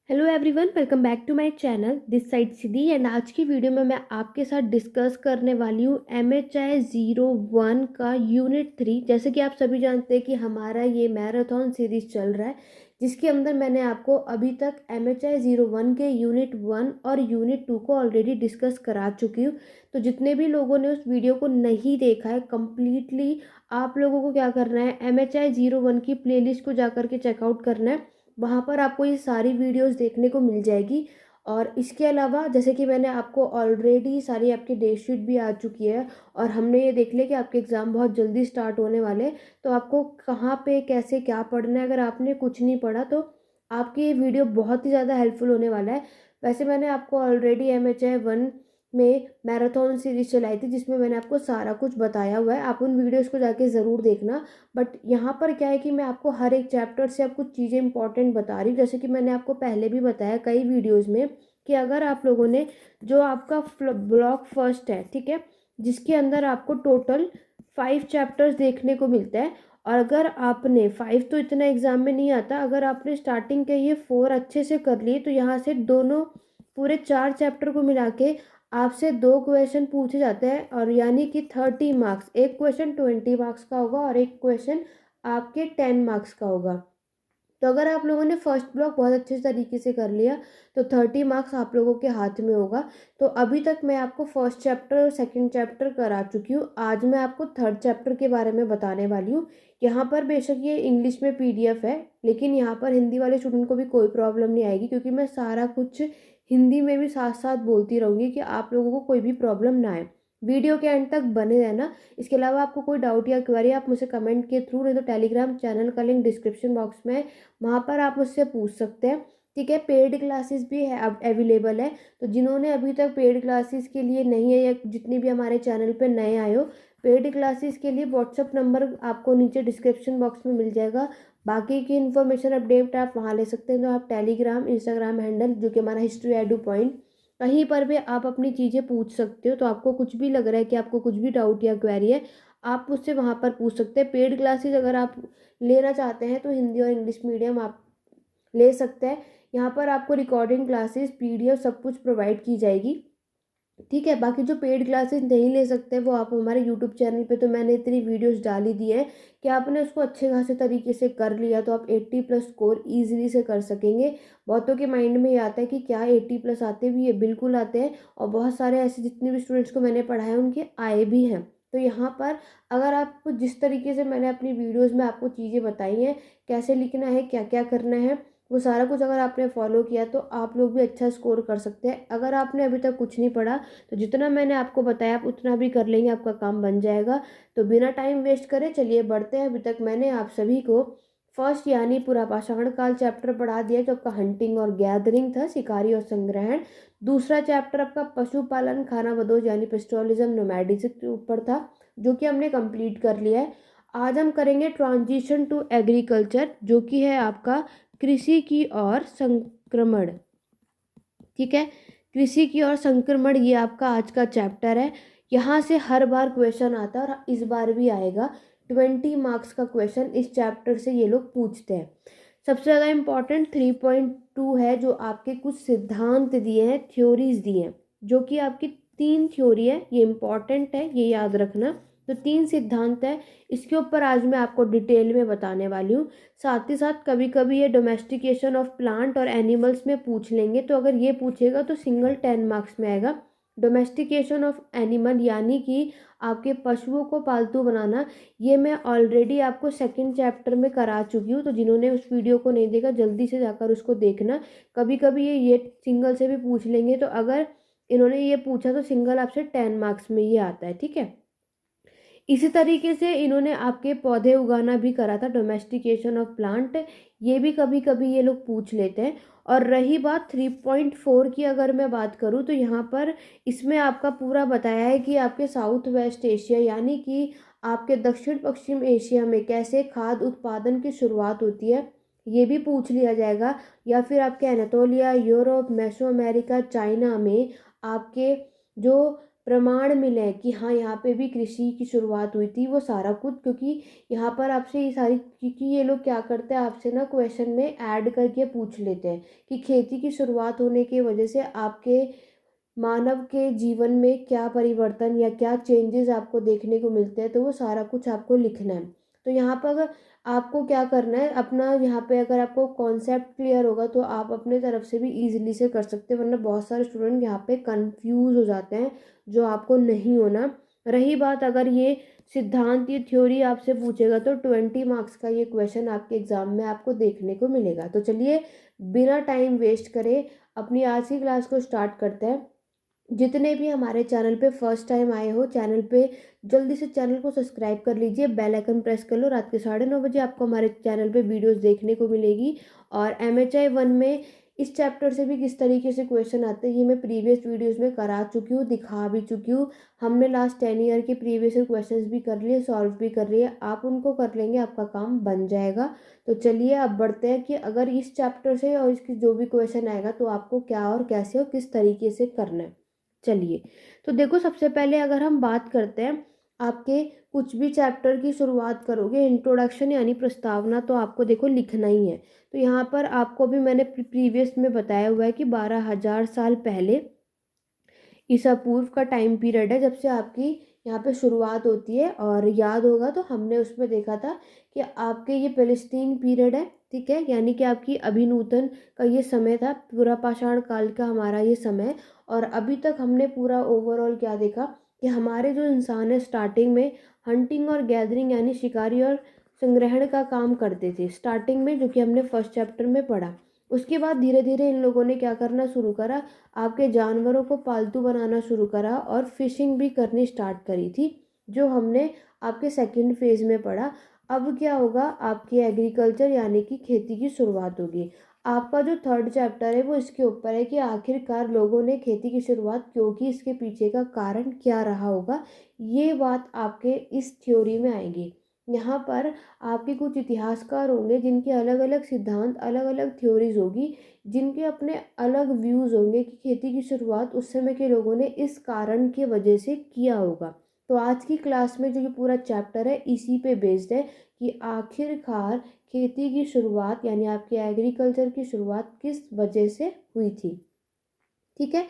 Hello everyone, welcome back to my channel. This side Siddhi and आज की video में मैं आपके साथ डिस्कस करने वाली हूँ MHI 01 का यूनिट 3। जैसे कि आप सभी जानते हैं कि हमारा ये मैराथन सीरीज चल रहा है, जिसके अंदर मैंने आपको अभी तक MHI 01 के यूनिट 1 और यूनिट 2 को ऑलरेडी डिस्कस करा चुकी हूँ। तो जितने भी लोगों ने उस वीडियो को नहीं देखा है कम्प्लीटली, आप लोगों को क्या करना है, MHI 01 की प्लेलिस्ट को जा कर के चेकआउट करना है। वहाँ पर आपको ये सारी वीडियोस देखने को मिल जाएगी। और इसके अलावा जैसे कि मैंने आपको ऑलरेडी सारी आपकी डेट शीट भी आ चुकी है और हमने ये देख लिया कि आपके एग्ज़ाम बहुत जल्दी स्टार्ट होने वाले हैं। तो आपको कहाँ पे कैसे क्या पढ़ना है, अगर आपने कुछ नहीं पढ़ा तो आपकी ये वीडियो बहुत ही ज़्यादा हेल्पफुल होने वाला है। वैसे मैंने आपको ऑलरेडी MHI 1 में मैराथन सीरीज चलाई थी, जिसमें मैंने आपको सारा कुछ बताया हुआ है। आप उन वीडियोज़ को जाके ज़रूर देखना। बट यहाँ पर क्या है कि मैं आपको हर एक चैप्टर से अब कुछ चीज़ें इंपॉर्टेंट बता रही हूँ। जैसे कि मैंने आपको पहले भी बताया कई वीडियोस में कि अगर आप लोगों ने जो आपका ब्लॉक फर्स्ट है, ठीक है, जिसके अंदर आपको टोटल 5 चैप्टर्स देखने को मिलता है। और अगर आपने 5 तो इतना एग्जाम में नहीं आता, अगर आपने स्टार्टिंग के ये 4 अच्छे से कर लिए तो यहाँ से दोनों पूरे 4 चैप्टर को मिला के आपसे 2 क्वेश्चन पूछे जाते हैं। और यानी कि 30 मार्क्स, एक क्वेश्चन 20 मार्क्स का होगा और एक क्वेश्चन आपके 10 मार्क्स का होगा। तो अगर आप लोगों ने फर्स्ट ब्लॉक बहुत अच्छे तरीके से कर लिया तो 30 मार्क्स आप लोगों के हाथ में होगा। तो अभी तक मैं आपको फर्स्ट चैप्टर और सेकंड चैप्टर करा चुकी हूँ। आज मैं आपको थर्ड चैप्टर के बारे में बताने वाली हूँ। यहाँ पर बेशक ये इंग्लिश में PDF है, लेकिन यहाँ पर हिंदी वाले स्टूडेंट को भी कोई प्रॉब्लम नहीं आएगी, क्योंकि मैं सारा कुछ हिंदी में भी साथ साथ बोलती रहूँगी कि आप लोगों को कोई भी प्रॉब्लम ना आए। वीडियो के एंड तक बने रहना। इसके अलावा आपको कोई डाउट या क्वेरी आप मुझे कमेंट के थ्रू, नहीं तो टेलीग्राम चैनल का लिंक डिस्क्रिप्शन बॉक्स में, वहाँ पर आप मुझसे पूछ सकते हैं। ठीक है, पेड क्लासेस भी है अब अवेलेबल है। तो जिन्होंने अभी तक पेड क्लासेस के लिए नहीं है, या जितने भी हमारे चैनल पे नए आए हो, पेड क्लासेस के लिए व्हाट्सअप नंबर आपको नीचे डिस्क्रिप्शन बॉक्स में मिल जाएगा। बाकी की इन्फॉर्मेशन अपडेट आप वहाँ ले सकते हैं। तो आप टेलीग्राम इंस्टाग्राम हैंडल, जो कि हमारा हिस्ट्री एडू पॉइंट, कहीं पर भी आप अपनी चीज़ें पूछ सकते हो। तो आपको कुछ भी लग रहा है कि आपको कुछ भी डाउट या क्वेरी है, आप मुझसे वहाँ पर पूछ सकते हैं। पेड क्लासेस अगर आप लेना चाहते हैं तो हिंदी और इंग्लिश मीडियम आप ले सकते हैं। यहाँ पर आपको रिकॉर्डिंग क्लासेस, PDF सब कुछ प्रोवाइड की जाएगी। ठीक है, बाकी जो पेड क्लासेस नहीं ले सकते वो आप हमारे यूट्यूब चैनल पे, तो मैंने इतनी वीडियोस डाली दी है कि आपने उसको अच्छे खासे तरीके से कर लिया तो आप 80+ स्कोर ईजिली से कर सकेंगे। बहुतों के माइंड में ये आता है कि क्या 80+ आते भी है, बिल्कुल आते हैं। और बहुत सारे ऐसे जितने भी स्टूडेंट्स को मैंने पढ़ाया उनके आए भी हैं। तो यहाँ पर अगर आपको जिस तरीके से मैंने अपनी वीडियोज़ में आपको चीज़ें बताई हैं, कैसे लिखना है, क्या क्या करना है, वो सारा कुछ अगर आपने फॉलो किया तो आप लोग भी अच्छा स्कोर कर सकते हैं। अगर आपने अभी तक कुछ नहीं पढ़ा तो जितना मैंने आपको बताया आप उतना भी कर लेंगे, आपका काम बन जाएगा। तो बिना टाइम वेस्ट करे चलिए बढ़ते हैं। अभी तक मैंने आप सभी को फर्स्ट यानी पूरा पाषाण काल चैप्टर पढ़ा दिया, जो आपका हंटिंग और गैदरिंग था, शिकारी और संग्रहण। दूसरा चैप्टर आपका पशुपालन खाना बदोश यानी पेस्टोलिज्म नोमैडिज्म के ऊपर था, जो कि हमने कंप्लीट कर लिया है। आज हम करेंगे ट्रांजिशन टू एग्रीकल्चर, जो कि है आपका कृषि की ओर संक्रमण। ठीक है, कृषि की ओर संक्रमण ये आपका आज का चैप्टर है। यहाँ से हर बार क्वेश्चन आता है और इस बार भी आएगा। 20 मार्क्स का क्वेश्चन इस चैप्टर से ये लोग पूछते हैं। सबसे ज़्यादा इम्पॉर्टेंट 3.2 है, जो आपके कुछ सिद्धांत दिए हैं, थ्योरीज दिए हैं, जो कि आपकी 3 थ्योरी है। ये इम्पॉर्टेंट है, ये याद रखना। तो 3 सिद्धांत है, इसके ऊपर आज मैं आपको डिटेल में बताने वाली हूँ। साथ ही साथ कभी कभी ये डोमेस्टिकेशन ऑफ प्लांट और एनिमल्स में पूछ लेंगे, तो अगर ये पूछेगा तो सिंगल 10 मार्क्स में आएगा। डोमेस्टिकेशन ऑफ एनिमल यानी कि आपके पशुओं को पालतू बनाना, ये मैं ऑलरेडी आपको सेकंड चैप्टर में करा चुकी हूँ। तो जिन्होंने उस वीडियो को नहीं देखा जल्दी से जाकर उसको देखना। कभी कभी ये सिंगल से भी पूछ लेंगे, तो अगर इन्होंने ये पूछा तो सिंगल आपसे 10 मार्क्स में ये आता है। ठीक है, इसी तरीके से इन्होंने आपके पौधे उगाना भी करा था, डोमेस्टिकेशन ऑफ प्लांट, ये भी कभी कभी ये लोग पूछ लेते हैं। और रही बात 3.4 की, अगर मैं बात करूँ तो यहाँ पर इसमें आपका पूरा बताया है कि आपके साउथ वेस्ट एशिया यानी कि आपके दक्षिण पश्चिम एशिया में कैसे खाद्य उत्पादन की शुरुआत होती है, ये भी पूछ लिया जाएगा। या फिर आपके एनातोलिया, यूरोप, मेसो अमेरिका, चाइना में आपके जो प्रमाण मिले कि हाँ यहाँ पे भी कृषि की शुरुआत हुई थी, वो सारा कुछ, क्योंकि यहाँ पर आपसे ये सारी, क्योंकि ये लोग क्या करते हैं आपसे ना क्वेश्चन में ऐड करके पूछ लेते हैं कि खेती की शुरुआत होने की वजह से आपके मानव के जीवन में क्या परिवर्तन या क्या चेंजेस आपको देखने को मिलते हैं, तो वो सारा कुछ आपको लिखना है। तो यहाँ पर अगर आपको क्या करना है, अपना यहाँ पे अगर आपको कॉन्सेप्ट क्लियर होगा तो आप अपने तरफ से भी इजीली से कर सकते हैं, वरना बहुत सारे स्टूडेंट यहाँ पे कंफ्यूज हो जाते हैं, जो आपको नहीं होना। रही बात अगर ये सिद्धांत, ये थ्योरी आपसे पूछेगा तो 20 मार्क्स का ये क्वेश्चन आपके एग्जाम में आपको देखने को मिलेगा। तो चलिए बिना टाइम वेस्ट करे अपनी आज की क्लास को स्टार्ट करते हैं। जितने भी हमारे चैनल पे फर्स्ट टाइम आए हो, चैनल पे जल्दी से चैनल को सब्सक्राइब कर लीजिए, बेल आइकन प्रेस कर लो। रात के 9:30 बजे आपको हमारे चैनल पे वीडियोस देखने को मिलेगी। और MHI 1 में इस चैप्टर से भी किस तरीके से क्वेश्चन आते हैं ये मैं प्रीवियस वीडियोस में करा चुकी हूँ, दिखा भी चुकी हूँ। हमने लास्ट 10 ईयर के प्रीवियस क्वेश्चन भी कर लिए, सॉल्व भी कर लिए। आप उनको कर लेंगे, आपका काम बन जाएगा। तो चलिए अब बढ़ते हैं कि अगर इस चैप्टर से और इसकी जो भी क्वेश्चन आएगा तो आपको क्या और कैसे और किस तरीके से करना है। चलिए, तो देखो सबसे पहले अगर हम बात करते हैं, आपके कुछ भी चैप्टर की शुरुआत करोगे, इंट्रोडक्शन यानी प्रस्तावना तो आपको देखो लिखना ही है। तो यहाँ पर आपको भी मैंने प्रीवियस में बताया हुआ है कि 12,000 साल पहले ईसा पूर्व का टाइम पीरियड है जब से आपकी यहाँ पे शुरुआत होती है। और याद होगा तो हमने उसमें देखा था कि आपके ये फिलिस्तीन पीरियड है, ठीक है, यानी कि आपकी अभिनूतन का ये समय था, पूरा पाषाण काल का हमारा ये समय। और अभी तक हमने पूरा ओवरऑल क्या देखा कि हमारे जो इंसान है स्टार्टिंग में हंटिंग और गैदरिंग यानी शिकारी और संग्रहण का काम करते थे स्टार्टिंग में, जो कि हमने फर्स्ट चैप्टर में पढ़ा। उसके बाद धीरे धीरे इन लोगों ने क्या करना शुरू करा, आपके जानवरों को पालतू बनाना शुरू करा और फिशिंग भी करनी स्टार्ट करी थी, जो हमने आपके सेकंड फेज में पढ़ा। अब क्या होगा, आपकी एग्रीकल्चर यानी कि खेती की शुरुआत होगी। आपका जो थर्ड चैप्टर है वो इसके ऊपर है कि आखिरकार लोगों ने खेती की शुरुआत क्यों की, इसके पीछे का कारण क्या रहा होगा। ये बात आपके इस थ्योरी में आएगी। यहाँ पर आपके कुछ इतिहासकार होंगे जिनके अलग अलग सिद्धांत, अलग अलग थ्योरीज होगी, जिनके अपने अलग व्यूज़ होंगे कि खेती की शुरुआत उस समय के लोगों ने इस कारण की वजह से किया होगा। तो आज की क्लास में जो ये पूरा चैप्टर है इसी पे बेस्ड है कि आखिरकार खेती की शुरुआत यानी आपकी एग्रीकल्चर की शुरुआत किस वजह से हुई थी। ठीक है,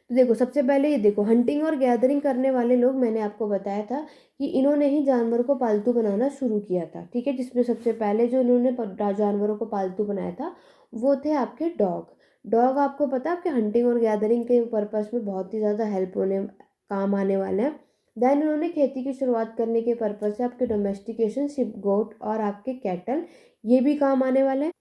तो देखो सबसे पहले ये देखो, हंटिंग और गैदरिंग करने वाले लोग, मैंने आपको बताया था कि इन्होंने ही जानवरों को पालतू बनाना शुरू किया था। ठीक है, जिसमें सबसे पहले जो इन्होंने जानवरों को पालतू बनाया था वो थे आपके डॉग। डॉग आपको पता है आपके हंटिंग और गैदरिंग के पर्पस में बहुत ही ज़्यादा हेल्प होने, काम आने वाले हैं। देन उन्होंने खेती की शुरुआत करने के पर्पज से आपके डोमेस्टिकेशन, शिप गोट और आपके कैटल, ये भी काम आने वाले हैं,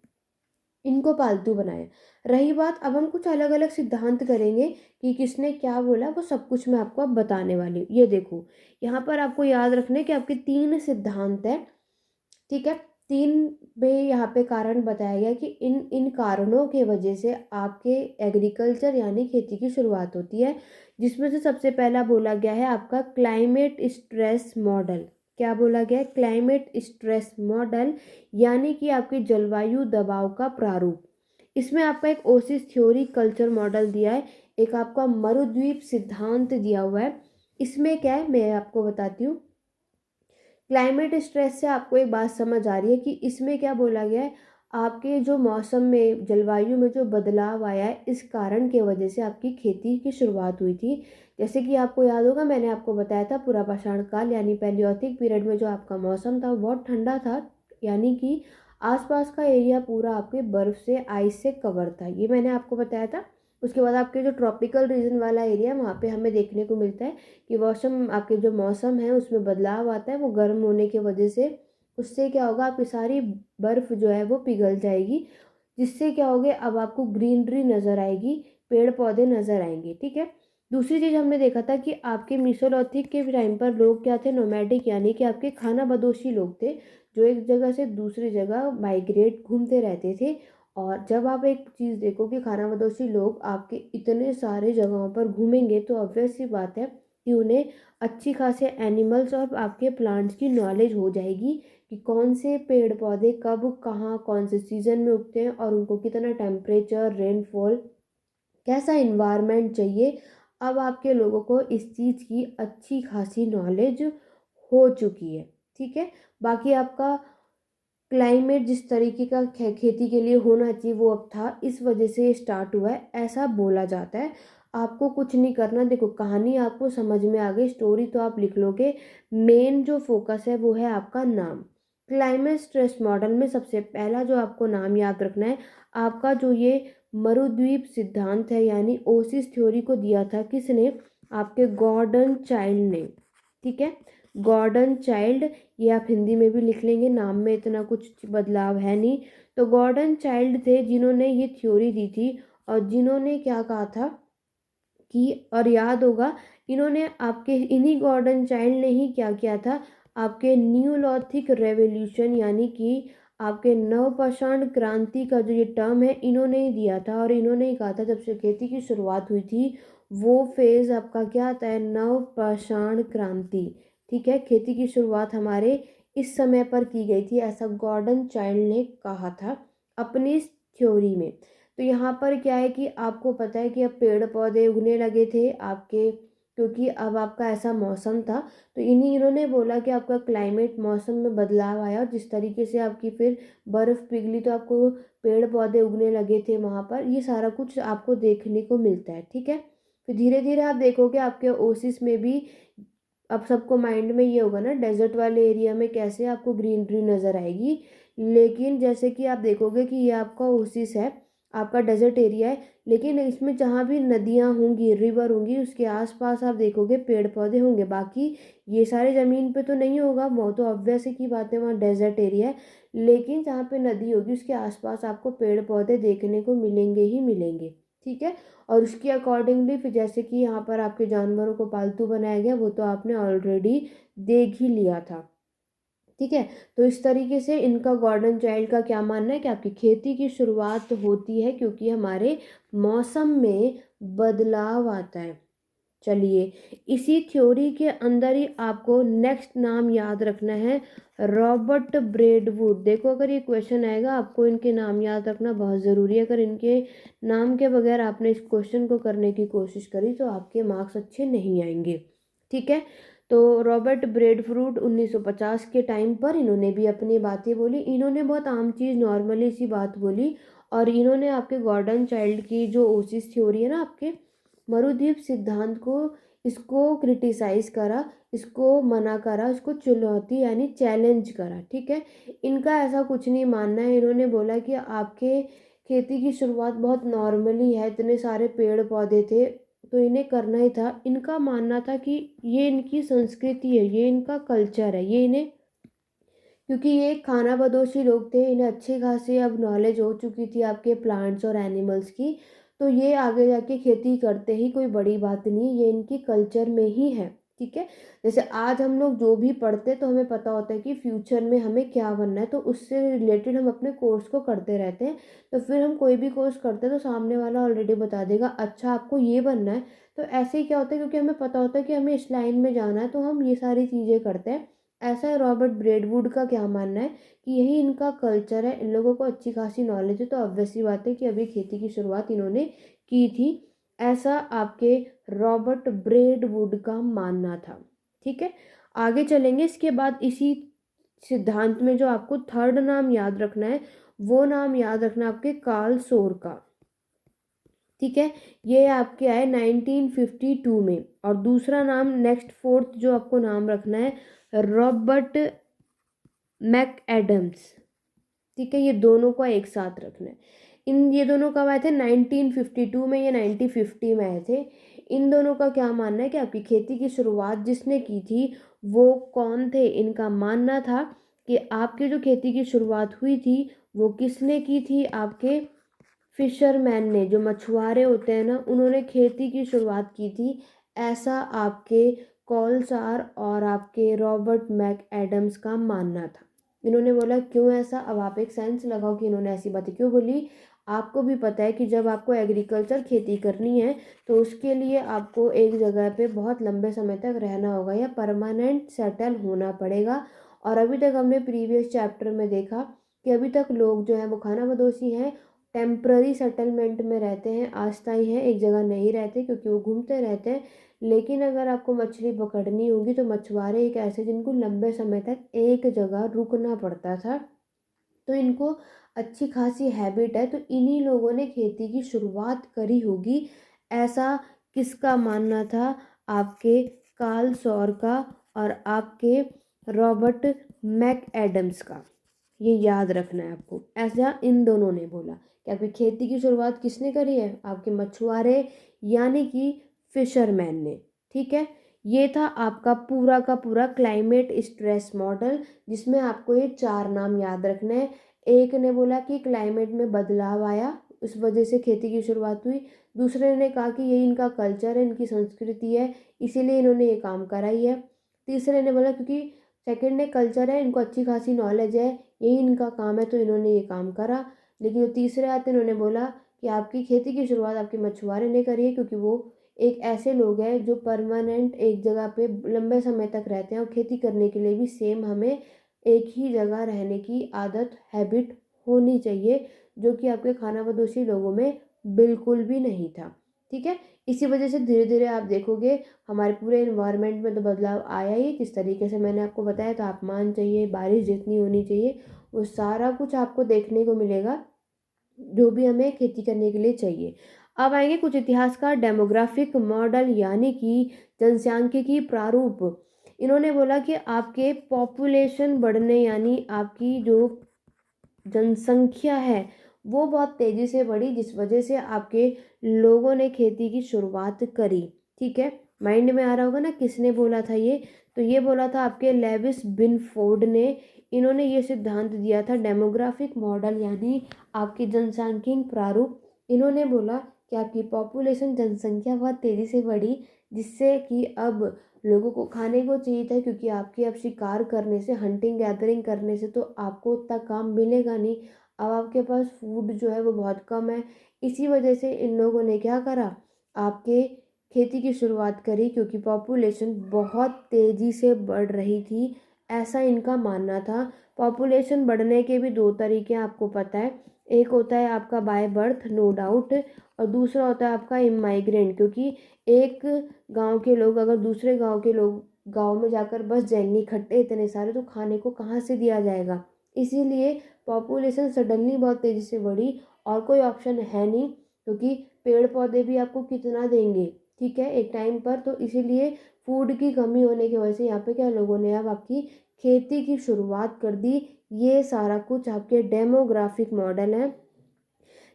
इनको पालतू बनाए। रही बात, अब हम कुछ अलग अलग सिद्धांत करेंगे कि किसने क्या बोला, वो सब कुछ मैं आपको अब बताने वाली हूँ। ये देखो यहाँ पर आपको याद रखना है कि आपके 3 सिद्धांत है, ठीक है। 3 में यहाँ पे कारण बताया गया कि इन इन कारणों के वजह से आपके एग्रीकल्चर यानी खेती की शुरुआत होती है, जिसमें से सबसे पहला बोला गया है आपका क्लाइमेट स्ट्रेस मॉडल। क्या बोला गया है? क्लाइमेट स्ट्रेस मॉडल, यानी कि आपके जलवायु दबाव का प्रारूप। इसमें आपका एक ओसिस थ्योरी कल्चर मॉडल दिया है, एक आपका मरुद्वीप सिद्धांत दिया हुआ है। इसमें क्या है मैं आपको बताती हूँ। क्लाइमेट स्ट्रेस से आपको एक बात समझ आ रही है कि इसमें क्या बोला गया है, आपके जो मौसम में, जलवायु में जो बदलाव आया है, इस कारण के वजह से आपकी खेती की शुरुआत हुई थी। जैसे कि आपको याद होगा मैंने आपको बताया था पूरा पाषाण काल यानी पैलियोथिक पीरियड में जो आपका मौसम था वो बहुत ठंडा था, यानी कि आसपास का एरिया पूरा आपके बर्फ से, आइस से कवर था, ये मैंने आपको बताया था। उसके बाद आपके जो ट्रॉपिकल रीजन वाला एरिया, वहाँ पे हमें देखने को मिलता है कि मौसम, आपके जो मौसम है उसमें बदलाव आता है, वो गर्म होने की वजह से। उससे क्या होगा, आपकी सारी बर्फ़ जो है वो पिघल जाएगी, जिससे क्या होगा, अब आपको ग्रीनरी नज़र आएगी, पेड़ पौधे नज़र आएंगे। ठीक है, दूसरी चीज़ हमने देखा था कि आपके मीसोलिथिक के टाइम पर लोग क्या थे, नोमैडिक, यानी कि आपके खाना बदोशी लोग थे, जो एक जगह से दूसरी जगह माइग्रेट, घूमते रहते थे। और जब आप एक चीज़ देखो कि खाना बदोशी लोग आपके इतने सारे जगहों पर घूमेंगे तो ऑब्वियस सी बात है कि उन्हें अच्छी खासे एनिमल्स और आपके प्लांट्स की नॉलेज हो जाएगी कि कौन से पेड़ पौधे कब कहाँ कौन से सीज़न में उगते हैं और उनको कितना टेम्परेचर, रेनफॉल, कैसा इन्वायरमेंट चाहिए अब आपके लोगों को इस चीज़ की अच्छी खासी नॉलेज हो चुकी है, ठीक है। बाकी आपका क्लाइमेट जिस तरीके का खेती के लिए होना चाहिए वो अब था, इस वजह से ये स्टार्ट हुआ है, ऐसा बोला जाता है। आपको कुछ नहीं करना, देखो कहानी आपको समझ में आ गई, स्टोरी तो आप लिख लोगे, मेन जो फोकस है वो है आपका नाम। क्लाइमेट स्ट्रेस मॉडल में सबसे पहला जो आपको नाम याद रखना है, आपका जो ये मरुद्वीप सिद्धांत है यानी ओसिस थ्योरी को दिया था किसने, आपके गॉर्डन चाइल्ड ने, ठीक है। गॉर्डन चाइल्ड, ये आप हिंदी में भी लिख लेंगे, नाम में इतना कुछ बदलाव है नहीं। तो गॉर्डन चाइल्ड थे जिन्होंने ये थ्योरी दी थी, और जिन्होंने क्या कहा था कि, और याद होगा, इन्होंने आपके इन्हीं गॉर्डन चाइल्ड ने ही क्या किया था, आपके न्यूलॉथिक रेवोल्यूशन यानी कि आपके नवपाषाण क्रांति का जो ये टर्म है इन्होंने ही दिया था। और इन्होंने ही कहा था जब से खेती की शुरुआत हुई थी वो फेज़ आपका क्या आता है, नवपाषाण क्रांति, ठीक है। खेती की शुरुआत हमारे इस समय पर की गई थी, ऐसा गॉर्डन चाइल्ड ने कहा था अपनी इस थ्योरी में। तो यहाँ पर क्या है कि आपको पता है कि अब पेड़ पौधे उगने लगे थे आपके, क्योंकि अब आपका ऐसा मौसम था। तो इन्होंने बोला कि आपका क्लाइमेट मौसम में बदलाव आया, और जिस तरीके से आपकी फिर बर्फ़ पिघली तो आपको पेड़ पौधे उगने लगे थे वहाँ पर, ये सारा कुछ आपको देखने को मिलता है, ठीक है। फिर धीरे धीरे आप देखोगे आपके ओसिस में भी, अब सबको माइंड में ये होगा ना डेजर्ट वाले एरिया में कैसे आपको ग्रीनरी नज़र आएगी, लेकिन जैसे कि आप देखोगे कि ये आपका ओसिस है, आपका डेजर्ट एरिया है, लेकिन इसमें जहाँ भी नदियाँ होंगी, रिवर होंगी, उसके आसपास आप देखोगे पेड़ पौधे होंगे। बाकी ये सारे ज़मीन पे तो नहीं होगा, वो तो ऑब्वियस की बात है, वहाँ डेजर्ट एरिया है, लेकिन जहाँ पे नदी होगी उसके आसपास आपको पेड़ पौधे देखने को मिलेंगे ही मिलेंगे, ठीक है। और उसके अकॉर्डिंगली फिर जैसे कि यहाँ पर आपके जानवरों को पालतू बनाया गया, वो तो आपने ऑलरेडी देख ही लिया था, ठीक है। तो इस तरीके से इनका गॉर्डन चाइल्ड का क्या मानना है कि आपकी खेती की शुरुआत होती है क्योंकि हमारे मौसम में बदलाव आता है। चलिए, इसी थ्योरी के अंदर ही आपको नेक्स्ट नाम याद रखना है, रॉबर्ट ब्रेडवुड। देखो अगर ये क्वेश्चन आएगा आपको इनके नाम याद रखना बहुत ज़रूरी है, अगर इनके नाम के बगैर आपने इस क्वेश्चन को करने की कोशिश करी तो आपके मार्क्स अच्छे नहीं आएंगे, ठीक है। तो रॉबर्ट ब्रेडफ्रूट 1950 के टाइम पर इन्होंने भी अपनी बातें बोली, इन्होंने बहुत आम चीज़ नॉर्मली सी बात बोली, और इन्होंने आपके गॉर्डन चाइल्ड की जो ओसिस थ्योरी है ना आपके मरुद्वीप सिद्धांत को, इसको क्रिटिसाइज करा, इसको मना करा, इसको चुनौती यानी चैलेंज करा, ठीक है। इनका ऐसा कुछ नहीं मानना है, इन्होंने बोला कि आपके खेती की शुरुआत बहुत नॉर्मली है, इतने सारे पेड़ पौधे थे तो इन्हें करना ही था। इनका मानना था कि ये इनकी संस्कृति है, ये इनका कल्चर है, ये इन्हें, क्योंकि ये खाना बदोशी लोग थे, इन्हें अच्छी खासी अब नॉलेज हो चुकी थी आपके प्लांट्स और एनिमल्स की, तो ये आगे जाके खेती करते ही कोई बड़ी बात नहीं, ये इनकी कल्चर में ही है, ठीक है। जैसे आज हम लोग जो भी पढ़ते हैं तो हमें पता होता है कि फ्यूचर में हमें क्या बनना है, तो उससे रिलेटेड हम अपने कोर्स को करते रहते हैं। तो फिर हम कोई भी कोर्स करते हैं तो सामने वाला ऑलरेडी बता देगा अच्छा आपको ये बनना है। तो ऐसे ही क्या होता है, क्योंकि हमें पता होता है कि हमें इस लाइन में जाना है तो हम ये सारी चीज़ें करते हैं। ऐसा है रॉबर्ट ब्रेडवुड का क्या मानना है कि यही इनका कल्चर है, इन लोगों को अच्छी खासी नॉलेज है, तो ऑब्वियस सी बात है कि अभी खेती की शुरुआत इन्होंने की थी, ऐसा आपके रॉबर्ट ब्रेडवुड का मानना था, ठीक है। आगे चलेंगे, इसके बाद इसी सिद्धांत में जो आपको थर्ड नाम याद रखना है, वो नाम याद रखना आपके कार्ल सोर का, ठीक है। ये आपके आए 1952 में। और दूसरा नाम नेक्स्ट फोर्थ जो आपको नाम रखना है, रॉबर्ट मैक एडम्स, ठीक है। ये दोनों को एक साथ रखना है। ये दोनों कब आए थे, 1952 में, ये 1950 में आए थे। इन दोनों का क्या मानना है कि आपकी खेती की शुरुआत जिसने की थी वो कौन थे, इनका मानना था कि आपकी जो खेती की शुरुआत हुई थी वो किसने की थी, आपके फिशरमैन ने, जो मछुआरे होते हैं ना, उन्होंने खेती की शुरुआत की थी, ऐसा आपके कॉलसार और आपके रॉबर्ट मैक एडम्स का मानना था। इन्होंने बोला क्यों ऐसा, अब आप एक सेंस लगाओ कि इन्होंने ऐसी बातें क्यों बोली। आपको भी पता है कि जब आपको एग्रीकल्चर खेती करनी है तो उसके लिए आपको एक जगह पे बहुत लंबे समय तक रहना होगा या परमानेंट सेटल होना पड़ेगा। और अभी तक हमने प्रीवियस चैप्टर में देखा कि अभी तक लोग जो है वो खाना बदोशी हैं, टेम्पररी सेटलमेंट में रहते हैं, अस्थायी हैं, एक जगह नहीं रहते क्योंकि वो घूमते रहते हैं। लेकिन अगर आपको मछली पकड़नी होगी तो मछुआरे एक ऐसे जिनको लंबे समय तक एक जगह रुकना पड़ता था, तो इनको अच्छी खासी हैबिट है, तो इन्हीं लोगों ने खेती की शुरुआत करी होगी, ऐसा किसका मानना था? आपके कार्ल सॉर का और आपके रॉबर्ट मैक एडम्स का। ये याद रखना है आपको, ऐसा इन दोनों ने बोला कि आपकी खेती की शुरुआत किसने करी है? आपके मछुआरे यानी कि फिशरमैन ने। ठीक है, ये था आपका पूरा का पूरा क्लाइमेट स्ट्रेस मॉडल, जिसमें आपको ये 4 नाम याद रखने हैं। एक ने बोला कि क्लाइमेट में बदलाव आया, उस वजह से खेती की शुरुआत हुई। दूसरे ने कहा कि ये इनका कल्चर है, इनकी संस्कृति है, इसीलिए इन्होंने ये काम करा ही है। तीसरे ने बोला क्योंकि सेकंड ने कल्चर है, इनको अच्छी खासी नॉलेज है, यही इनका काम है, तो इन्होंने ये काम करा। लेकिन जो तीसरे आते इन्होंने बोला कि आपकी खेती की शुरुआत आपके मछुआरे ने करी है, क्योंकि वो एक ऐसे लोग हैं जो परमानेंट एक जगह पे लंबे समय तक रहते हैं, और खेती करने के लिए भी सेम हमें एक ही जगह रहने की आदत हैबिट होनी चाहिए, जो कि आपके खानाबदोशी लोगों में बिल्कुल भी नहीं था। ठीक है, इसी वजह से धीरे धीरे आप देखोगे हमारे पूरे इन्वायरमेंट में तो बदलाव आया ही। जिस तरीके से मैंने आपको बताया, तापमान चाहिए, बारिश जितनी होनी चाहिए, वो सारा कुछ आपको देखने को मिलेगा, जो भी हमें खेती करने के लिए चाहिए। अब आएंगे कुछ इतिहासकार, डेमोग्राफिक मॉडल यानी कि जनसांख्यिकी प्रारूप। इन्होंने बोला कि आपके पॉपुलेशन बढ़ने यानी आपकी जो जनसंख्या है वो बहुत तेज़ी से बढ़ी, जिस वजह से आपके लोगों ने खेती की शुरुआत करी। ठीक है, माइंड में आ रहा होगा ना किसने बोला था ये? तो ये बोला था आपके लेविस बिनफोर्ड ने। इन्होंने ये सिद्धांत दिया था डेमोग्राफिक मॉडल यानी आपकी जनसांख्यिक प्रारूप। इन्होंने बोला कि आपकी पॉपुलेशन जनसंख्या बहुत तेज़ी से बढ़ी, जिससे कि अब लोगों को खाने को चाहिए था, क्योंकि आपके अब शिकार करने से, हंटिंग गैदरिंग करने से तो आपको उतना काम मिलेगा नहीं। अब आपके पास फूड जो है वो बहुत कम है। इसी वजह से इन लोगों ने क्या करा? आपके खेती की शुरुआत करी, क्योंकि पॉपुलेशन बहुत तेज़ी से बढ़ रही थी, ऐसा इनका मानना था। पॉपुलेशन बढ़ने के भी 2 तरीके आपको पता है। एक होता है आपका बाय बर्थ, नो डाउट, और दूसरा होता है आपका इमाइग्रेंट, क्योंकि एक गांव के लोग अगर दूसरे गांव के लोग गांव में जाकर बस जाएंगे इकट्ठे इतने सारे, तो खाने को कहाँ से दिया जाएगा? इसीलिए पॉपुलेशन सडनली बहुत तेज़ी से बढ़ी, और कोई ऑप्शन है नहीं, क्योंकि पेड़ पौधे भी आपको कितना देंगे? ठीक है, एक टाइम पर, तो इसीलिए फूड की कमी होने की वजह से यहाँ पे क्या लोगों ने अब आपकी खेती की शुरुआत कर दी। ये सारा कुछ आपके डेमोग्राफिक मॉडल है।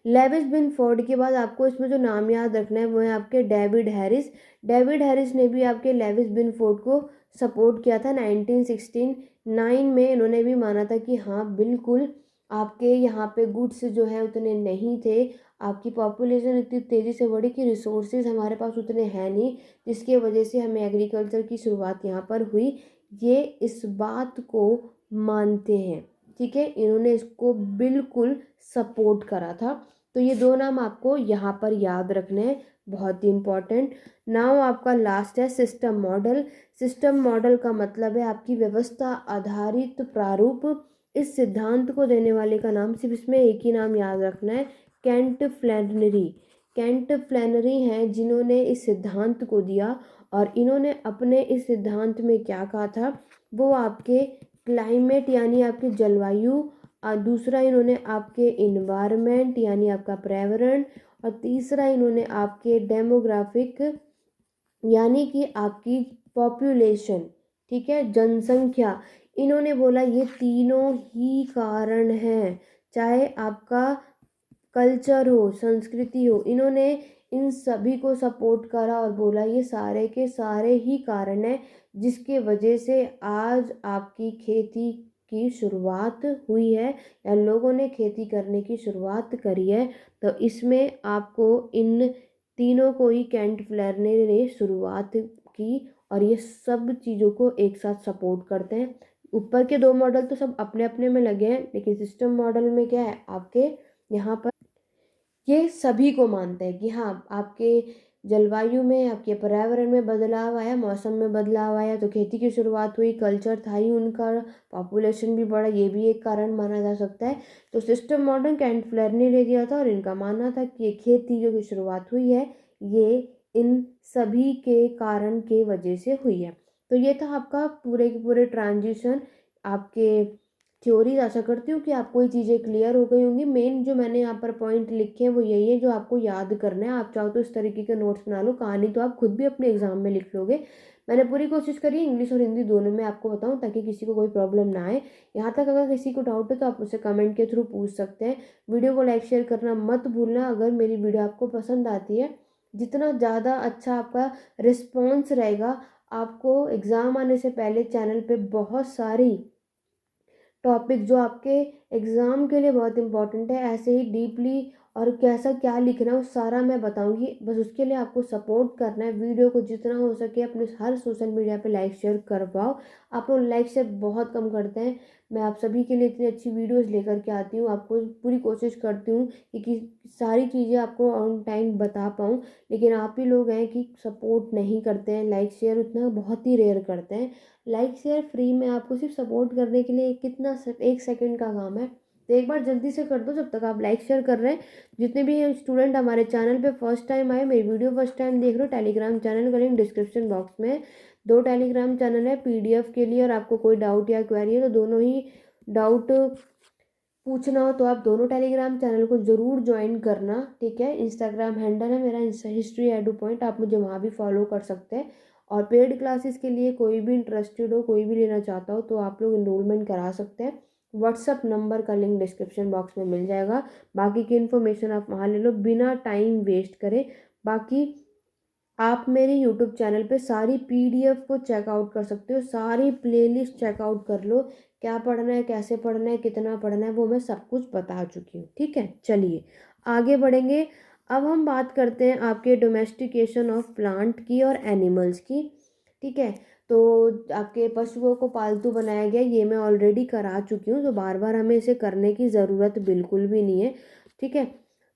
लेविस बिन फोर्ड के बाद आपको इसमें जो नाम याद रखना है वो है आपके डेविड हैरिस। डेविड हैरिस ने भी आपके लेविस बिन फोर्ड को सपोर्ट किया था 1969 में। इन्होंने भी माना था कि हाँ बिल्कुल आपके यहाँ पे गुड्स जो है उतने नहीं थे, आपकी पॉपुलेशन इतनी तेज़ी से बढ़ी कि रिसोर्सेज हमारे पास उतने हैं नहीं, जिसके वजह से हमें एग्रीकल्चर की शुरुआत यहाँ पर हुई। ये इस बात को मानते हैं। ठीक है, इन्होंने इसको बिल्कुल सपोर्ट करा था। तो ये 2 नाम आपको यहाँ पर याद रखने हैं, बहुत ही इम्पॉर्टेंट। नाउ आपका लास्ट है सिस्टम मॉडल। सिस्टम मॉडल का मतलब है आपकी व्यवस्था आधारित प्रारूप। इस सिद्धांत को देने वाले का नाम, सिर्फ इसमें एक ही नाम याद रखना है, केंट फ्लैनरी। केंट फ्लैनरी हैं जिन्होंने इस सिद्धांत को दिया, और इन्होंने अपने इस सिद्धांत में क्या कहा था? वो आपके क्लाइमेट यानी आपकी जलवायु, दूसरा इन्होंने आपके इन्वायरमेंट यानी आपका पर्यावरण, और तीसरा इन्होंने आपके डेमोग्राफिक यानी कि आपकी पॉपुलेशन। ठीक है, जनसंख्या। इन्होंने बोला ये तीनों ही कारण हैं, चाहे आपका कल्चर हो, संस्कृति हो, इन्होंने इन सभी को सपोर्ट करा और बोला ये सारे के सारे ही कारण हैं जिसके वजह से आज आपकी खेती की शुरुआत हुई है, या लोगों ने खेती करने की शुरुआत करी है। तो इसमें आपको इन तीनों को ही केंट फ्लैनरी ने शुरुआत की, और ये सब चीज़ों को एक साथ सपोर्ट करते हैं। ऊपर के 2 मॉडल तो सब अपने अपने में लगे हैं, लेकिन सिस्टम मॉडल में क्या है आपके यहाँ पर ये सभी को मानते हैं कि हाँ आपके जलवायु में, आपके पर्यावरण में बदलाव आया, मौसम में बदलाव आया तो खेती की शुरुआत हुई, कल्चर था ही उनका, पॉपुलेशन भी बढ़ा, ये भी एक कारण माना जा सकता है। तो सिस्टम मॉडर्न कैंट फ्लेयर ने ले दिया था और इनका मानना था कि ये खेती जो की शुरुआत हुई है ये इन सभी के कारण के वजह से हुई है। तो ये था आपका पूरे के पूरे ट्रांजिशन आपके थ्योरीज। आशा करती हूँ कि आपको ये चीज़ें क्लियर हो गई होंगी। मेन जो मैंने यहाँ पर पॉइंट लिखे हैं वो यही है जो आपको याद करना है। आप चाहो तो इस तरीके के नोट्स बना लो, कहानी तो आप खुद भी अपने एग्जाम में लिख लोगे। मैंने पूरी कोशिश करी इंग्लिश और हिंदी दोनों में आपको बताऊँ ताकि किसी को कोई प्रॉब्लम ना आए। यहाँ तक अगर किसी को डाउट है तो आप मुझसे कमेंट के थ्रू पूछ सकते हैं। वीडियो को लाइक शेयर करना मत भूलना अगर मेरी वीडियो आपको पसंद आती है। जितना ज़्यादा अच्छा आपका रिस्पॉन्स रहेगा, आपको एग्ज़ाम आने से पहले चैनल पे बहुत सारी टॉपिक जो आपके एग्ज़ाम के लिए बहुत इंपॉर्टेंट है, ऐसे ही डीपली और कैसा क्या लिखना है वो सारा मैं बताऊंगी। बस उसके लिए आपको सपोर्ट करना है। वीडियो को जितना हो सके अपने हर सोशल मीडिया पे लाइक शेयर करवाओ। आप लोग लाइक शेयर बहुत कम करते हैं। मैं आप सभी के लिए इतनी अच्छी वीडियोस लेकर के आती हूँ, आपको पूरी कोशिश करती हूँ कि सारी चीज़ें आपको ऑन टाइम बता पाऊँ। लेकिन आप ही लोग हैं कि सपोर्ट नहीं करते हैं, लाइक शेयर उतना बहुत ही रेयर करते हैं। लाइक शेयर फ्री में आपको सिर्फ सपोर्ट करने के लिए कितना 1 सेकंड का काम है, तो एक बार जल्दी से कर दो जब तक आप लाइक शेयर कर रहे हैं। जितने भी स्टूडेंट हमारे चैनल पे फर्स्ट टाइम आए, मेरी वीडियो फर्स्ट टाइम देख रहे हो, टेलीग्राम चैनल का लिंक डिस्क्रिप्शन बॉक्स में 2 टेलीग्राम चैनल है पीडीएफ के लिए, और आपको कोई डाउट या क्वेरी है तो दोनों ही डाउट पूछना हो तो आप दोनों टेलीग्राम चैनल को ज़रूर ज्वाइन करना। ठीक है, इंस्टाग्राम हैंडल है मेरा इंस्टा हिस्ट्री एडू पॉइंट, आप मुझे वहाँ भी फॉलो कर सकते हैं। और पेड क्लासेस के लिए कोई भी इंटरेस्टेड हो, कोई भी लेना चाहता हो तो आप लोग इनरोलमेंट करा सकते हैं। व्हाट्सअप नंबर का लिंक डिस्क्रिप्शन बॉक्स में मिल जाएगा। बाकी की इन्फॉर्मेशन आप वहाँ ले लो बिना टाइम वेस्ट करें। बाकी आप मेरे यूट्यूब चैनल पे सारी पीडीएफ को चेकआउट कर सकते हो, सारी प्लेलिस्ट चेकआउट कर लो। क्या पढ़ना है, कैसे पढ़ना है, कितना पढ़ना है, वो मैं सब कुछ बता चुकी हूँ। ठीक है, चलिए आगे बढ़ेंगे। अब हम बात करते हैं आपके डोमेस्टिकेशन ऑफ प्लांट की और एनिमल्स की। ठीक है, तो आपके पशुओं को पालतू बनाया गया, ये मैं ऑलरेडी करा चुकी हूँ, तो बार बार हमें इसे करने की ज़रूरत बिल्कुल भी नहीं है। ठीक है,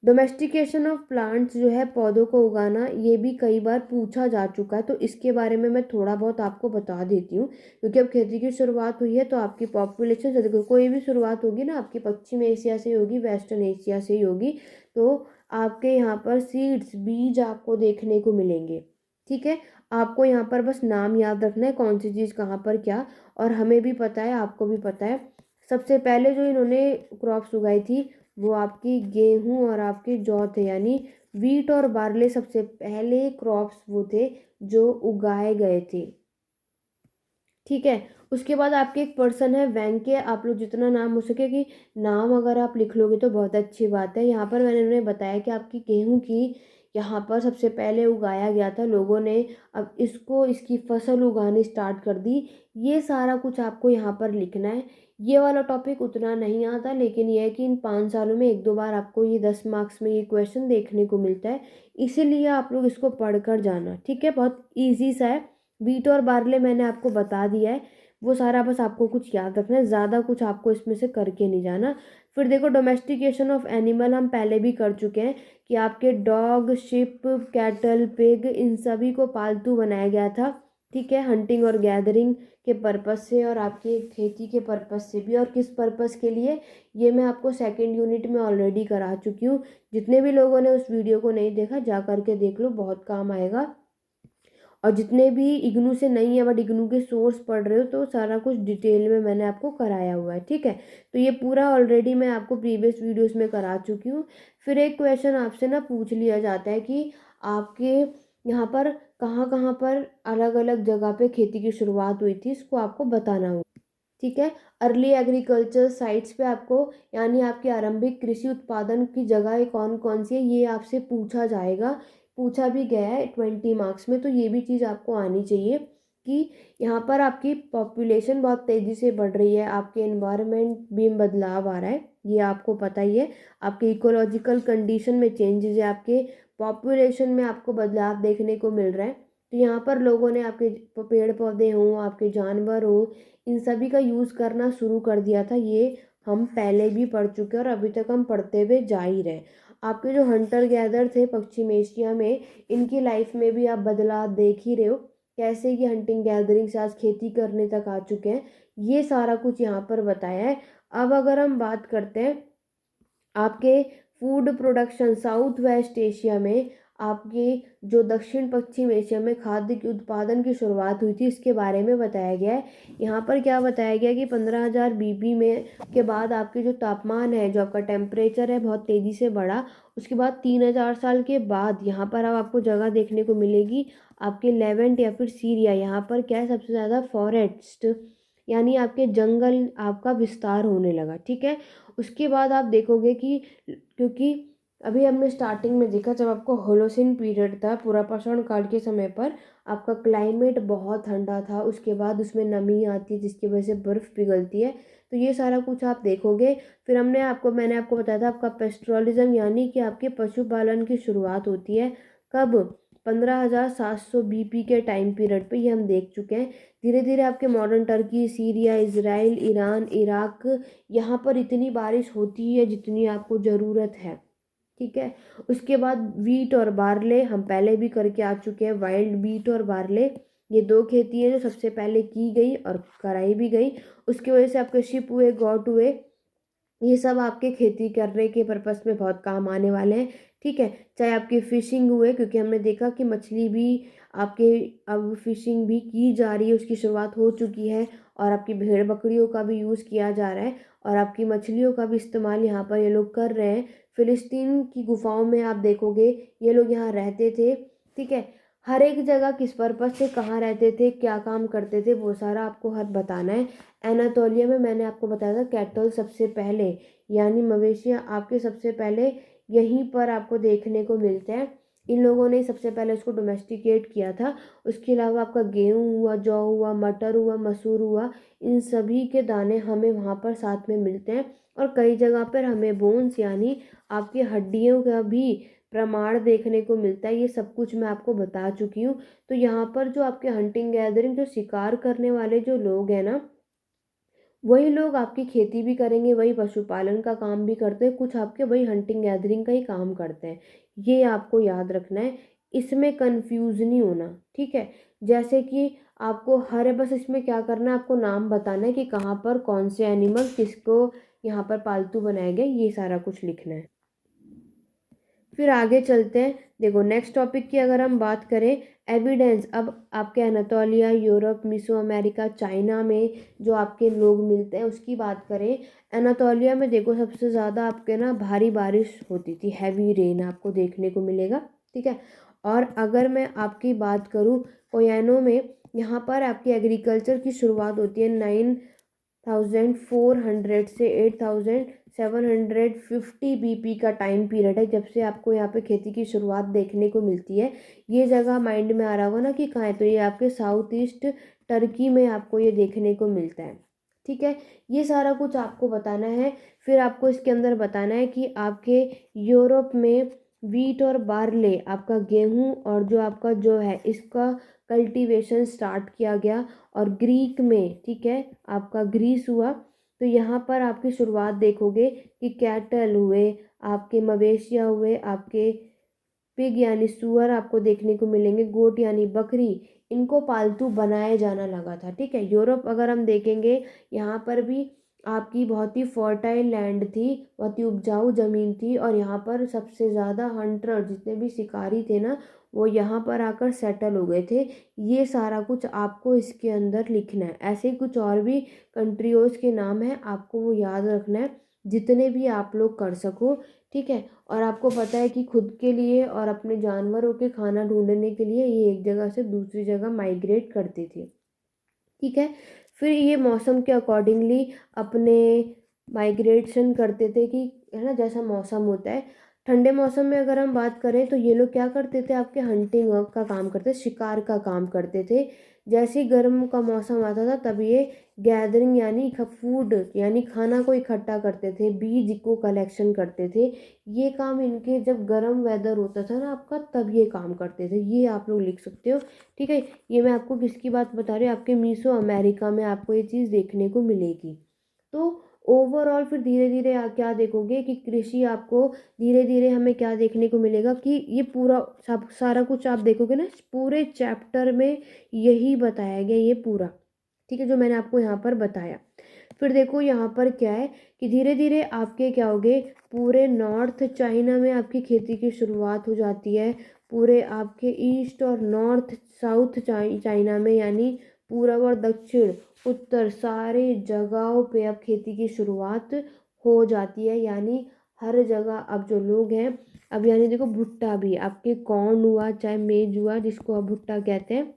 डोमेस्टिकेशन ऑफ प्लांट्स जो है पौधों को उगाना, ये भी कई बार पूछा जा चुका है, तो इसके बारे में मैं थोड़ा बहुत आपको बता देती हूँ। क्योंकि अब खेती की शुरुआत हुई है तो आपकी पॉपुलेशन से देखो, कोई भी शुरुआत होगी ना आपकी पश्चिम एशिया से होगी, वेस्टर्न एशिया से ही होगी। तो आपके यहाँ पर सीड्स बीज आपको देखने को मिलेंगे। ठीक है, आपको यहाँ पर बस नाम याद रखना है कौन सी चीज़ कहाँ पर क्या, और हमें भी पता है, आपको भी पता है। सबसे पहले जो इन्होंने क्रॉप्स उगाई थी वो आपकी गेहूं और आपके जौ थे, यानी वीट और बार्ले सबसे पहले क्रॉप्स वो थे जो उगाए गए थे। ठीक है, उसके बाद आपके एक पर्सन है वेंके, आप लोग जितना नाम हो सके कि नाम अगर आप लिख लोगे तो बहुत अच्छी बात है। यहाँ पर मैंने उन्हें बताया कि आपकी गेहूं की यहाँ पर सबसे पहले उगाया गया था लोगों ने, अब इसको इसकी फसल उगानी स्टार्ट कर दी। ये सारा कुछ आपको यहाँ पर लिखना है। ये वाला टॉपिक उतना नहीं आता, लेकिन यह है कि इन 5 सालों में 1-2 बार आपको ये 10 मार्क्स में ये क्वेश्चन देखने को मिलता है, इसीलिए आप लोग इसको पढ़ कर जाना। ठीक है, बहुत ईजी सा है। वीट और बार्ले मैंने आपको बता दिया है, वो सारा बस आपको कुछ याद रखना है, ज़्यादा कुछ आपको इसमें से करके नहीं जाना। फिर देखो डोमेस्टिकेशन ऑफ एनिमल हम पहले भी कर चुके हैं कि आपके डॉग, शिप, कैटल, पिग, इन सभी को पालतू बनाया गया था। ठीक है, हंटिंग और गैदरिंग के पर्पस से और आपके खेती के पर्पस से भी, और किस पर्पस के लिए ये मैं आपको सेकेंड यूनिट में ऑलरेडी करा चुकी हूँ। जितने भी लोगों ने उस वीडियो को नहीं देखा जा करके देख लो, बहुत काम आएगा। और जितने भी इग्नू से नहीं है बट इग्नू के सोर्स पढ़ रहे हो तो सारा कुछ डिटेल में मैंने आपको कराया हुआ है। ठीक है, तो ये पूरा ऑलरेडी मैं आपको प्रीवियस वीडियोस में करा चुकी हूँ। फिर एक क्वेश्चन आपसे ना पूछ लिया जाता है कि आपके यहाँ पर कहाँ कहाँ पर अलग अलग जगह पे खेती की शुरुआत हुई थी, इसको आपको बताना होगा। ठीक है, अर्ली एग्रीकल्चर साइट्स पे आपको, यानी आपके आरंभिक कृषि उत्पादन की जगह कौन कौन सी है ये आपसे पूछा जाएगा, पूछा भी गया है 20 मार्क्स में, तो ये भी चीज़ आपको आनी चाहिए कि यहाँ पर आपकी पॉपुलेशन बहुत तेज़ी से बढ़ रही है, आपके एनवायरनमेंट भी बदलाव आ रहा है, ये आपको पता ही है। आपके इकोलॉजिकल कंडीशन में चेंजेस है, आपके पॉपुलेशन में आपको बदलाव देखने को मिल रहा है। तो यहाँ पर लोगों ने आपके पेड़ पौधे हों, आपके जानवर हो, इन सभी का यूज़ करना शुरू कर दिया था। ये हम पहले भी पढ़ चुके हैं और अभी तक हम पढ़ते हुए जा ही रहे। आपके जो हंटर गैदर थे पश्चिम एशिया में, इनकी लाइफ में भी आप बदलाव देख ही रहे हो, कैसे ये हंटिंग गैदरिंग से आज खेती करने तक आ चुके हैं। ये सारा कुछ यहाँ पर बताया है। अब अगर हम बात करते हैं आपके food production south west Asia में, आपके जो दक्षिण पश्चिम एशिया में खाद्य के उत्पादन की शुरुआत हुई थी, इसके बारे में बताया गया है। यहाँ पर क्या बताया गया कि 15,000 बीबी में के बाद आपके जो तापमान है, जो आपका टेम्परेचर है, बहुत तेज़ी से बढ़ा। उसके बाद 3,000 साल के बाद यहाँ पर अब आपको जगह देखने को मिलेगी आपके लेवेंट या फिर सीरिया। यहाँ पर क्या है, सबसे ज़्यादा फॉरेस्ट यानी आपके जंगल आपका विस्तार होने लगा। ठीक है, उसके बाद आप देखोगे कि क्योंकि अभी हमने स्टार्टिंग में देखा, जब आपको होलोसिन पीरियड था, पुरापाषाण काल के समय पर आपका क्लाइमेट बहुत ठंडा था, उसके बाद उसमें नमी आती है जिसकी वजह से बर्फ़ पिघलती है। तो ये सारा कुछ आप देखोगे। फिर मैंने आपको बताया था आपका पेस्ट्रोलिज्म यानी कि आपके पशुपालन की शुरुआत होती है कब, 15,700 बीपी के टाइम पीरियड पे, ये हम देख चुके हैं। धीरे धीरे आपके modern Turkey, Syria, Israel, Iran, Iraq, यहाँ पर इतनी बारिश होती है जितनी आपको ज़रूरत है। ठीक है, उसके बाद वीट और बार्ले हम पहले भी करके आ चुके हैं। वाइल्ड वीट और बार्ले, ये दो खेती है जो सबसे पहले की गई और कराई भी गई। उसकी वजह से आपके शिप हुए, गॉट हुए, ये सब आपके खेती करने के पर्पस में बहुत काम आने वाले हैं। ठीक है, चाहे आपकी फ़िशिंग हुए, क्योंकि हमने देखा कि मछली भी आपके अब फ़िशिंग भी की जा रही है, उसकी शुरुआत हो चुकी है। और आपकी भेड़ बकरियों का भी यूज़ किया जा रहा है और आपकी मछलियों का भी इस्तेमाल यहाँ पर ये लोग कर रहे हैं। फ़िलिस्तीन की गुफाओं में आप देखोगे ये लोग यहाँ रहते थे। ठीक है, हर एक जगह किस पर्पस से कहाँ रहते थे, क्या काम करते थे, वो सारा आपको हर बताना है। एनातोलिया में मैंने आपको बताया था कैटल सबसे पहले, यानी मवेशियाँ आपके सबसे पहले यहीं पर आपको देखने को मिलते हैं। इन लोगों ने सबसे पहले उसको डोमेस्टिकेट किया था। उसके अलावा आपका गेहूँ हुआ, जौ हुआ, मटर हुआ, मसूर हुआ, इन सभी के दाने हमें वहाँ पर साथ में मिलते हैं। और कई जगह पर हमें बोन्स यानी आपकी हड्डियों का भी प्रमाण देखने को मिलता है। ये सब कुछ मैं आपको बता चुकी हूँ। तो यहाँ पर जो आपके हंटिंग गैदरिंग, जो शिकार करने वाले जो लोग हैं ना, वही लोग आपकी खेती भी करेंगे, वही पशुपालन का काम भी करते हैं, कुछ आपके वही हंटिंग गैदरिंग का ही काम करते हैं। ये आपको याद रखना है, इसमें कंफ्यूज नहीं होना। ठीक है, जैसे कि आपको हर बस इसमें क्या करना है, आपको नाम बताना है कि कहाँ पर कौन से एनिमल किसको यहाँ पर पालतू बनाए गए, ये सारा कुछ लिखना है। फिर आगे चलते हैं। देखो नेक्स्ट टॉपिक की अगर हम बात करें, एविडेंस। अब आपके Anatolia, Europe, Mesoamerica, China में जो आपके लोग मिलते हैं उसकी बात करें। अनातोलिया में देखो सबसे ज़्यादा आपके ना भारी बारिश होती थी, हैवी रेन आपको देखने को मिलेगा। ठीक है, और अगर मैं आपकी बात करूँ कोयानो में, यहाँ पर आपकी एग्रीकल्चर की शुरुआत होती है 9,400 से 8,750 बीपी का टाइम पीरियड है, जब से आपको यहाँ पे खेती की शुरुआत देखने को मिलती है। ये जगह माइंड में आ रहा होगा ना कि कहाँ है, तो ये आपके साउथ ईस्ट टर्की में आपको ये देखने को मिलता है। ठीक है, ये सारा कुछ आपको बताना है। फिर आपको इसके अंदर बताना है कि आपके यूरोप में वीट और बार्ले, आपका गेहूँ और जो आपका जो है इसका कल्टीवेशन स्टार्ट किया गया। और ग्रीक में, ठीक है, आपका ग्रीस हुआ। तो यहाँ पर आपकी शुरुआत देखोगे कि कैटल हुए, आपके मवेशियाँ हुए, आपके पिग यानी सुअर आपको देखने को मिलेंगे, गोट यानी बकरी, इनको पालतू बनाया जाना लगा था। ठीक है, यूरोप अगर हम देखेंगे, यहाँ पर भी आपकी बहुत ही फर्टाइल लैंड थी, बहुत ही उपजाऊ ज़मीन थी। और यहाँ पर सबसे ज़्यादा हंटर, जितने भी शिकारी थे ना, वो यहाँ पर आकर सेटल हो गए थे। ये सारा कुछ आपको इसके अंदर लिखना है। ऐसे ही कुछ और भी कंट्रीज़ के नाम हैं, आपको वो याद रखना है जितने भी आप लोग कर सको। ठीक है, और आपको पता है कि खुद के लिए और अपने जानवरों के खाना ढूंढने के लिए ये एक जगह से दूसरी जगह माइग्रेट करती थी। ठीक है, फिर ये मौसम के अकॉर्डिंगली अपने माइग्रेशन करते थे कि, है ना, जैसा मौसम होता है। ठंडे मौसम में अगर हम बात करें तो ये लोग क्या करते थे, आपके हंटिंग का काम करते, शिकार का काम करते थे। जैसे ही गर्म का मौसम आता था तब ये गैदरिंग यानी फूड यानी खाना को इकट्ठा करते थे, बीज को कलेक्शन करते थे। ये काम इनके जब गर्म वेदर होता था ना आपका, तब ये काम करते थे। ये आप लोग लिख सकते हो। ठीक है, ये मैं आपको किसकी बात बता रही हूँ, आपके मीसो अमेरिका में आपको ये चीज़ देखने को मिलेगी। तो ओवरऑल फिर धीरे धीरे आप क्या देखोगे कि कृषि आपको धीरे धीरे हमें क्या देखने को मिलेगा कि ये पूरा सब सारा कुछ आप देखोगे ना, पूरे चैप्टर में यही बताया गया ये पूरा, ठीक है, जो मैंने आपको यहाँ पर बताया। फिर देखो यहाँ पर क्या है कि धीरे धीरे आपके क्या होगे, पूरे नॉर्थ चाइना में आपकी खेती की शुरुआत हो जाती है, पूरे आपके ईस्ट और नॉर्थ साउथ चाइना में, यानी पूर्व और दक्षिण उत्तर सारे जगहों पे अब खेती की शुरुआत हो जाती है। यानी हर जगह अब जो लोग हैं, अब यानी देखो भुट्टा भी आपके, कॉर्न हुआ चाहे मेज हुआ जिसको अब भुट्टा कहते हैं,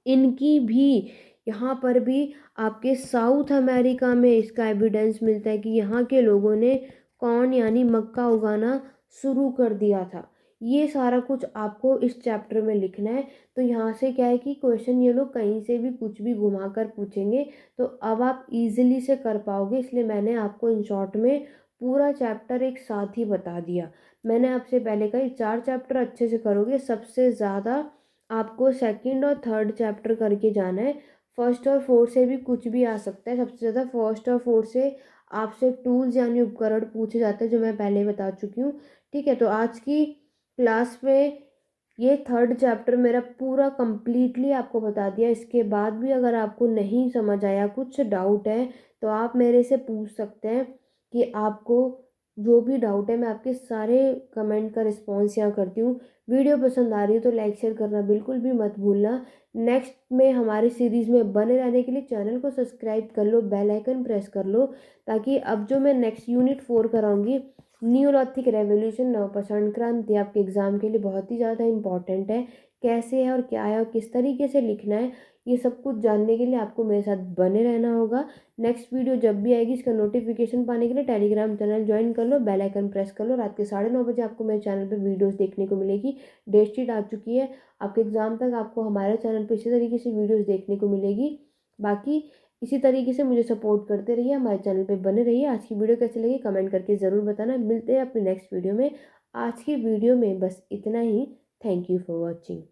इनकी भी यहाँ पर भी आपके साउथ अमेरिका में इसका एविडेंस मिलता है कि यहाँ के लोगों ने कॉर्न यानी मक्का उगाना शुरू कर दिया था। ये सारा कुछ आपको इस चैप्टर में लिखना है। तो यहाँ से क्या है कि क्वेश्चन ये लोग कहीं से भी कुछ भी घुमा कर पूछेंगे तो अब आप इजीली से कर पाओगे, इसलिए मैंने आपको इन शॉर्ट में पूरा चैप्टर एक साथ ही बता दिया। मैंने आपसे पहले कहा 4 चैप्टर अच्छे से करोगे, सबसे ज़्यादा आपको सेकंड और थर्ड चैप्टर करके जाना है। फर्स्ट और फोर्थ से भी कुछ भी आ सकता है, सबसे ज़्यादा फर्स्ट और फोर्थ से आपसे टूल्स यानी उपकरण पूछे जाते हैं, जो मैं पहले बता चुकी हूँ। ठीक है, तो आज की क्लास में ये थर्ड चैप्टर मेरा पूरा कंप्लीटली आपको बता दिया। इसके बाद भी अगर आपको नहीं समझ आया, कुछ डाउट है, तो आप मेरे से पूछ सकते हैं कि आपको जो भी डाउट है, मैं आपके सारे कमेंट का रिस्पॉन्स यहाँ करती हूँ। वीडियो पसंद आ रही है तो लाइक शेयर करना बिल्कुल भी मत भूलना। नेक्स्ट में हमारी सीरीज़ में बने रहने के लिए चैनल को सब्सक्राइब कर लो, बेल आइकन प्रेस कर लो, ताकि अब जो मैं नेक्स्ट यूनिट 4 कराऊंगी, न्यूरोलॉजिक रेवोल्यूशन नवपाषाण क्रांति, आपके एग्ज़ाम के लिए बहुत ही ज़्यादा इंपॉर्टेंट है। कैसे है और क्या है और किस तरीके से लिखना है, ये सब कुछ जानने के लिए आपको मेरे साथ बने रहना होगा। नेक्स्ट वीडियो जब भी आएगी इसका नोटिफिकेशन पाने के लिए टेलीग्राम चैनल ज्वाइन कर लो, बेल आइकन प्रेस कर लो। रात के 9:30 बजे आपको मेरे चैनल पर वीडियोस देखने को मिलेगी। डेट शीट आ चुकी है, आपके एग्ज़ाम तक आपको हमारे चैनल पर इसी तरीके से वीडियोस देखने को मिलेगी। बाकी इसी तरीके से मुझे सपोर्ट करते रहिए, हमारे चैनल पे बने रहिए। आज की वीडियो कैसी लगी कमेंट करके ज़रूर बताना। मिलते हैं अपनी नेक्स्ट वीडियो में। आज की वीडियो में बस इतना ही। Thank you for watching.